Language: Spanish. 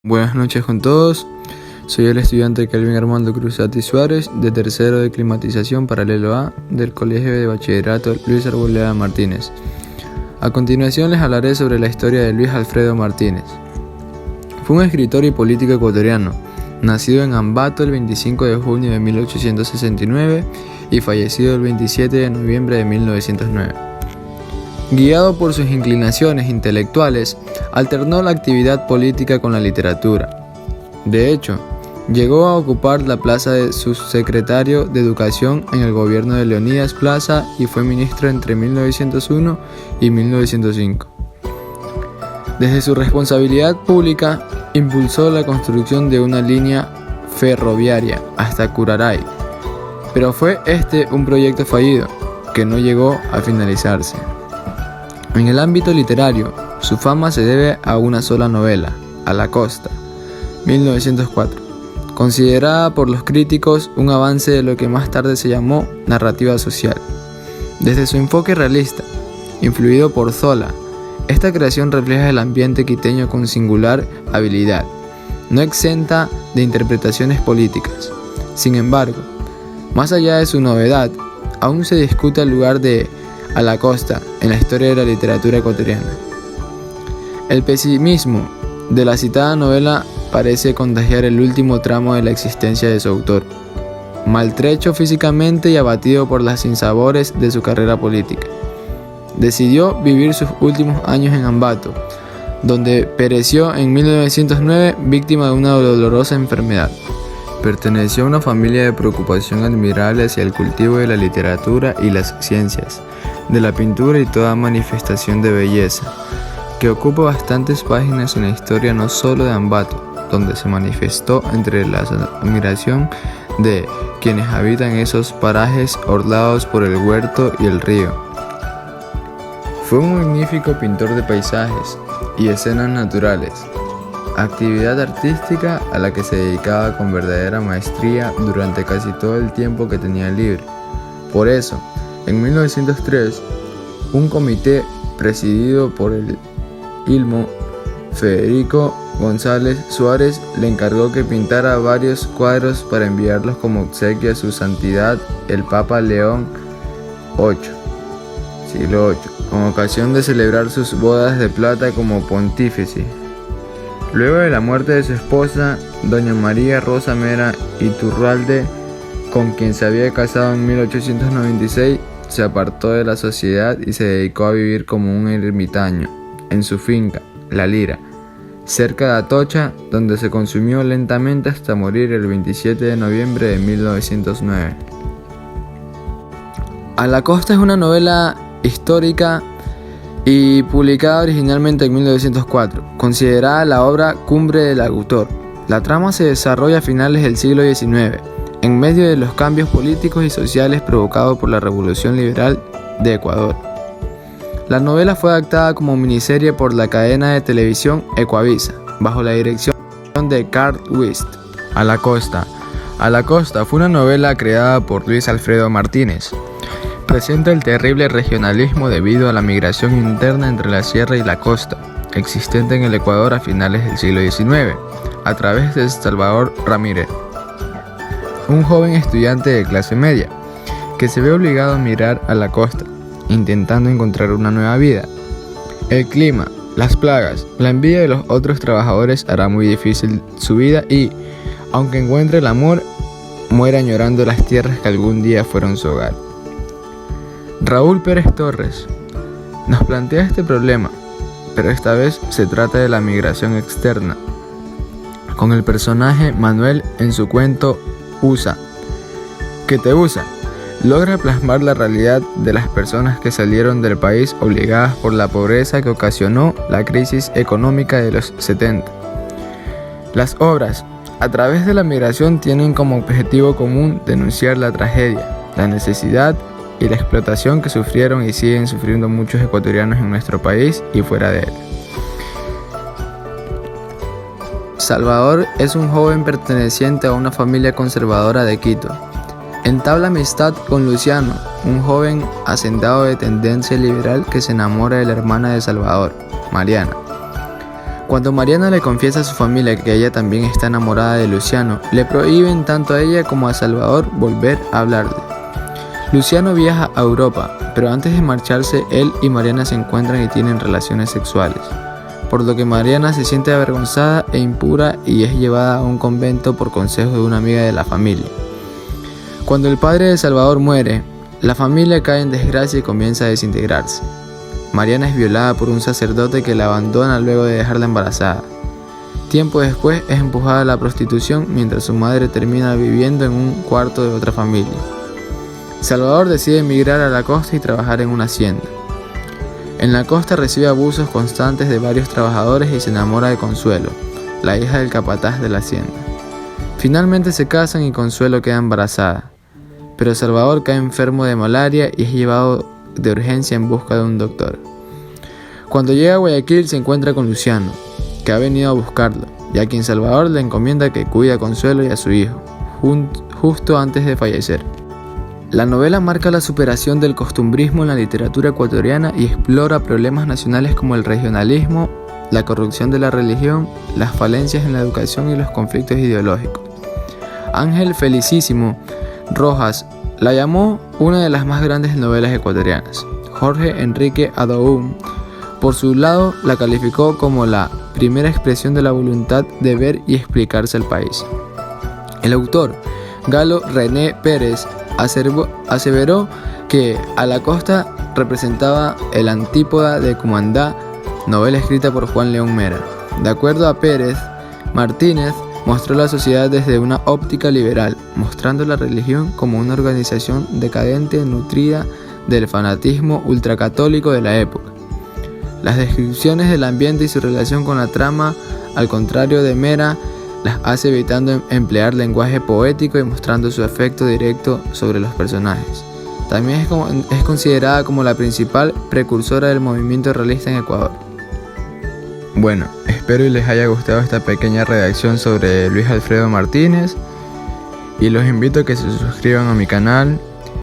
Buenas noches con todos, soy el estudiante Kelvin Armando Cruzati Suárez de tercero de climatización paralelo A del Colegio de Bachillerato Luis Arboleda Martínez. A continuación les hablaré sobre la historia de Luis Alfredo Martínez. Fue un escritor y político ecuatoriano, nacido en Ambato el 25 de junio de 1869 y fallecido el 27 de noviembre de 1909. Guiado por sus inclinaciones intelectuales, alternó la actividad política con la literatura. De hecho, llegó a ocupar la plaza de subsecretario de Educación en el gobierno de Leonidas Plaza y fue ministro entre 1901 y 1905. Desde su responsabilidad pública, impulsó la construcción de una línea ferroviaria hasta Curaray, pero fue un proyecto fallido, que no llegó a finalizarse. En el ámbito literario, su fama se debe a una sola novela, A la costa, 1904, considerada por los críticos un avance de lo que más tarde se llamó narrativa social. Desde su enfoque realista, influido por Zola, esta creación refleja el ambiente quiteño con singular habilidad, no exenta de interpretaciones políticas. Sin embargo, más allá de su novedad, aún se discute el lugar de A la costa en la historia de la literatura ecuatoriana. El pesimismo de la citada novela parece contagiar el último tramo de la existencia de su autor, maltrecho físicamente y abatido por las sinsabores de su carrera política. Decidió vivir sus últimos años en Ambato, donde pereció en 1909 víctima de una dolorosa enfermedad. Perteneció a una familia de preocupación admirable hacia el cultivo de la literatura y las ciencias, de la pintura y toda manifestación de belleza, que ocupa bastantes páginas en la historia no solo de Ambato, donde se manifestó entre la admiración de quienes habitan esos parajes orlados por el huerto y el río. Fue un magnífico pintor de paisajes y escenas naturales, actividad artística a la que se dedicaba con verdadera maestría durante casi todo el tiempo que tenía libre. Por eso, en 1903, un comité presidido por el Ilmo Federico González Suárez le encargó que pintara varios cuadros para enviarlos como obsequio a su santidad el Papa León VIII, siglo VIII, con ocasión de celebrar sus bodas de plata como pontífice. Luego de la muerte de su esposa, doña María Rosa Mera Iturralde, con quien se había casado en 1896, se apartó de la sociedad y se dedicó a vivir como un ermitaño en su finca, La Lira, cerca de Atocha, donde se consumió lentamente hasta morir el 27 de noviembre de 1909. A la costa es una novela histórica y publicada originalmente en 1904, considerada la obra cumbre del autor. La trama se desarrolla a finales del siglo XIX, en medio de los cambios políticos y sociales provocados por la Revolución Liberal de Ecuador. La novela fue adaptada como miniserie por la cadena de televisión Ecuavisa, bajo la dirección de Carl Wist. A la costa. A la costa fue una novela creada por Luis Alfredo Martínez. Presenta el terrible regionalismo debido a la migración interna entre la sierra y la costa, existente en el Ecuador a finales del siglo XIX, a través de Salvador Ramírez, un joven estudiante de clase media, que se ve obligado a migrar a la costa, intentando encontrar una nueva vida. El clima, las plagas, la envidia de los otros trabajadores hará muy difícil su vida y, aunque encuentre el amor, muere añorando las tierras que algún día fueron su hogar. Raúl Pérez Torres nos plantea este problema, pero esta vez se trata de la migración externa, con el personaje Manuel en su cuento USA, que te usa, logra plasmar la realidad de las personas que salieron del país obligadas por la pobreza que ocasionó la crisis económica de los 70. Las obras, a través de la migración, tienen como objetivo común denunciar la tragedia, la necesidad y la explotación que sufrieron y siguen sufriendo muchos ecuatorianos en nuestro país y fuera de él. Salvador es un joven perteneciente a una familia conservadora de Quito. Entabla amistad con Luciano, un joven hacendado de tendencia liberal que se enamora de la hermana de Salvador, Mariana. Cuando Mariana le confiesa a su familia que ella también está enamorada de Luciano, le prohíben tanto a ella como a Salvador volver a hablarle. Luciano viaja a Europa, pero antes de marcharse, él y Mariana se encuentran y tienen relaciones sexuales, por lo que Mariana se siente avergonzada e impura y es llevada a un convento por consejo de una amiga de la familia. Cuando el padre de Salvador muere, la familia cae en desgracia y comienza a desintegrarse. Mariana es violada por un sacerdote que la abandona luego de dejarla embarazada. Tiempo después es empujada a la prostitución mientras su madre termina viviendo en un cuarto de otra familia. Salvador decide emigrar a la costa y trabajar en una hacienda. En la costa recibe abusos constantes de varios trabajadores y se enamora de Consuelo, la hija del capataz de la hacienda. Finalmente se casan y Consuelo queda embarazada, pero Salvador cae enfermo de malaria y es llevado de urgencia en busca de un doctor. Cuando llega a Guayaquil se encuentra con Luciano, que ha venido a buscarlo, y a quien Salvador le encomienda que cuide a Consuelo y a su hijo, justo antes de fallecer. La novela marca la superación del costumbrismo en la literatura ecuatoriana y explora problemas nacionales como el regionalismo, la corrupción de la religión, las falencias en la educación y los conflictos ideológicos. Ángel Felicísimo Rojas la llamó una de las más grandes novelas ecuatorianas. Jorge Enrique Adoum, por su lado, la calificó como la primera expresión de la voluntad de ver y explicarse al país. El autor, Galo René Pérez, aseveró que A la costa representaba el antípoda de Cumandá, novela escrita por Juan León Mera. De acuerdo a Pérez, Martínez mostró la sociedad desde una óptica liberal, mostrando la religión como una organización decadente nutrida del fanatismo ultracatólico de la época. Las descripciones del ambiente y su relación con la trama, al contrario de Mera, las hace evitando emplear lenguaje poético y mostrando su efecto directo sobre los personajes. También es considerada como la principal precursora del movimiento realista en Ecuador. Bueno, espero y les haya gustado esta pequeña redacción sobre Luis Alfredo Martínez y los invito a que se suscriban a mi canal